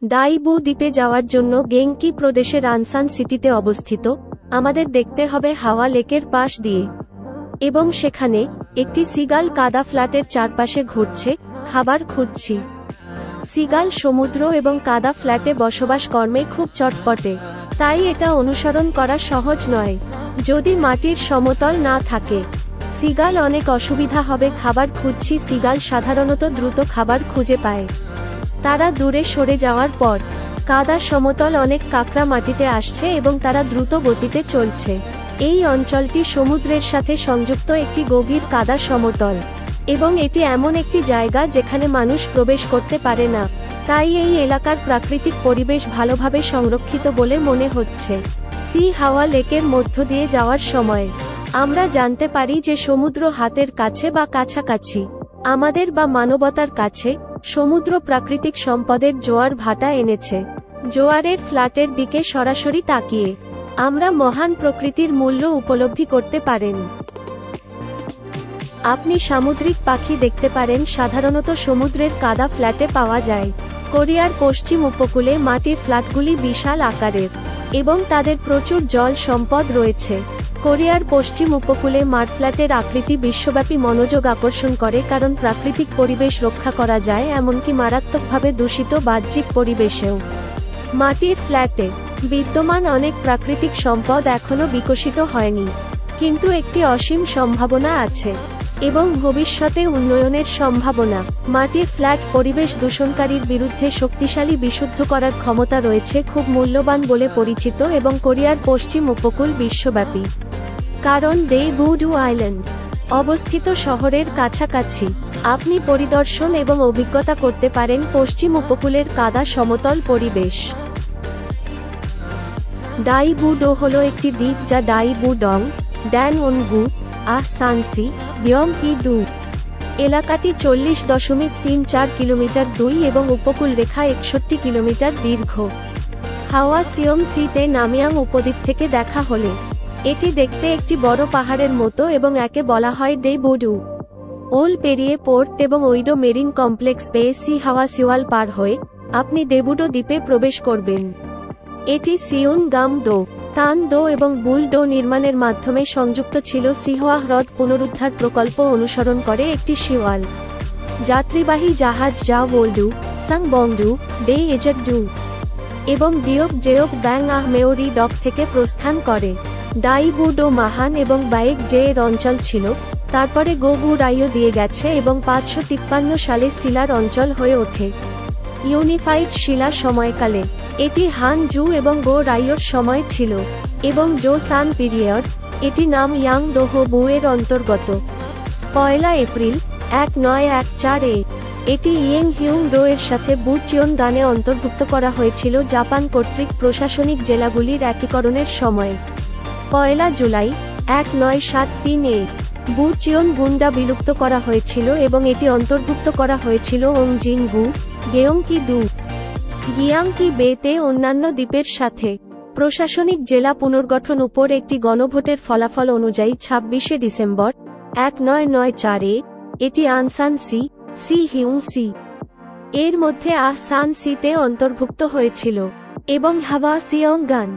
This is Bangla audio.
দাইবু দ্বীপে যাওয়ার জন্য গেংকি প্রদেশের আনসান সিটিতে অবস্থিত। আমাদের দেখতে হবে হাওয়া লেকের পাশ দিয়ে, এবং সেখানে একটি সিগাল কাদা ফ্ল্যাটের চারপাশে ঘুরছে। খাবার খুঁজছি। সিগাল সমুদ্র এবং কাদা ফ্ল্যাটে বসবাস কর্মে খুব চটপটে, তাই এটা অনুসরণ করা সহজ নয় যদি মাটির সমতল না থাকে। সিগাল অনেক অসুবিধা হবে। খাবার খুঁজছি। সিগাল সাধারণত দ্রুত খাবার খুঁজে পায়। তারা দূরে সরে যাওয়ার পর কাদা সমতল অনেক কাঁকড়া মাটিতে আসছে এবং তারা দ্রুত গতিতে চলছে। এই অঞ্চলটি সমুদ্রের সাথে সংযুক্ত একটি গভীর কাদা সমতল, এবং এটি এমন একটি জায়গা যেখানে মানুষ প্রবেশ করতে পারে না, তাই এই এলাকার প্রাকৃতিক পরিবেশ ভালোভাবে সংরক্ষিত বলে মনে হচ্ছে। হাওয়া লেকের মধ্য দিয়ে যাওয়ার সময় আমরা জানতে পারি যে সমুদ্র হাতের কাছে বা কাছাকাছি আমাদের বা মানবতার কাছে। সমুদ্র প্রাকৃতিক সম্পদের জোয়ার ভাটা এনেছে। জোয়ারের ফ্ল্যাটের দিকে সরাসরি তাকিয়ে আমরা মহান প্রকৃতির মূল্য উপলব্ধি করতে পারেন। আপনি সামুদ্রিক পাখি দেখতে পারেন। সাধারণত সমুদ্রের কাদা ফ্ল্যাটে পাওয়া যায়। কোরিয়ার পশ্চিম উপকূলে মাটির ফ্ল্যাটগুলি বিশাল আকারের এবং তাদের প্রচুর জল সম্পদ রয়েছে। কোরিয়ার পশ্চিম উপকূলে মাডফ্ল্যাটের আকৃতি বিশ্বব্যাপী মনোযোগ আকর্ষণ করে, কারণ প্রাকৃতিক পরিবেশ রক্ষা করা যায়, এমনকি মারাত্মকভাবে দূষিত বাহ্যিক পরিবেশেও। মাটির ফ্ল্যাটে বিদ্যমান অনেক প্রাকৃতিক সম্পদ এখনও বিকশিত হয়নি, কিন্তু একটি অসীম সম্ভাবনা আছে এবং ভবিষ্যতে উন্নয়নের সম্ভাবনা। মাটির ফ্ল্যাট পরিবেশ দূষণকারীর বিরুদ্ধে শক্তিশালী বিশুদ্ধ করার ক্ষমতা রয়েছে, খুব মূল্যবান বলে পরিচিত, এবং কোরিয়ার পশ্চিম উপকূল বিশ্বব্যাপী কারণ ডেইবুডু আইল্যান্ড অবস্থিত শহরের কাছাকাছি। আপনি পরিদর্শন এবং অভিজ্ঞতা করতে পারেন পশ্চিম উপকূলের কাদা সমতল পরিবেশ। ডাইবুডো হল একটি দ্বীপ যা ডাইবুডং, ড্যানওনগু, সানসি, গিয়ংকি-ডু এলাকাটি 40.34 কিলোমিটার 2 এবং উপকূল রেখা 61 কিলোমিটার দীর্ঘ। হাওয়া সিওমসিতে নামিয়াং উপদ্বীপ থেকে দেখা হলে এটি দেখতে একটি বড় পাহাড়ের মতো, এবং একে বলা হয় ডেইবুডু। ওল পেরিয়ে পোর্ট এবং ওইডো মেরিন কমপ্লেক্স পেয়ে হাওয়া সিওয়াল পার হয়ে আপনি ডেইবুডো দ্বীপে প্রবেশ করবেন। এটি সিউন গাম দো, তান দো এবং বুল ডো নির্মাণের মাধ্যমে সংযুক্ত ছিল। সিহোয়া হ্রদ পুনরুদ্ধার প্রকল্প অনুসরণ করে একটি সিওয়াল যাত্রীবাহী জাহাজ যা ওল্ডু, সাংবংডু, ডে এজেকডু এবং ডিওক জেওক ব্যাং আহ মেওরি ডক থেকে প্রস্থান করে। ডাইবুডো মাহান এবং বাইক জে এর অঞ্চল ছিল, তারপরে গোবু রাইও দিয়ে গেছে এবং 553 সালে শিলার অঞ্চল হয়ে ওঠে। ইউনিফাইড শিলা সময়কালে এটি হান জু এবং গো রাইওর সময় ছিল, এবং জো সান পিরিয়ড এটি নাম ইয়াং দোহো বু এর অন্তর্গত। 1 এপ্রিল 1914 এটি ইয়েং হিউং ডো এর সাথে বুচিয়ন গানে অন্তর্ভুক্ত করা হয়েছিল জাপান কর্তৃক প্রশাসনিক জেলাগুলির একীকরণের সময়। 1 জুলাই 1973 বুচিয়ন গুন্ডা বিলুপ্ত করা হয়েছিল এবং এটি অন্তর্ভুক্ত করা হয়েছিল ওংজিং-গু, গেয়ংকি-ডু, গিয়াংকি-বেতে অন্যান্য দ্বীপের সাথে। প্রশাসনিক জেলা পুনর্গঠন উপর একটি গণভোটের ফলাফল অনুযায়ী 26 ডিসেম্বর 1994 এটি আনসান সি হিউং সি এর মধ্যে সান সিতে অন্তর্ভুক্ত হয়েছিল এবং হাওয়া সিয়ংগান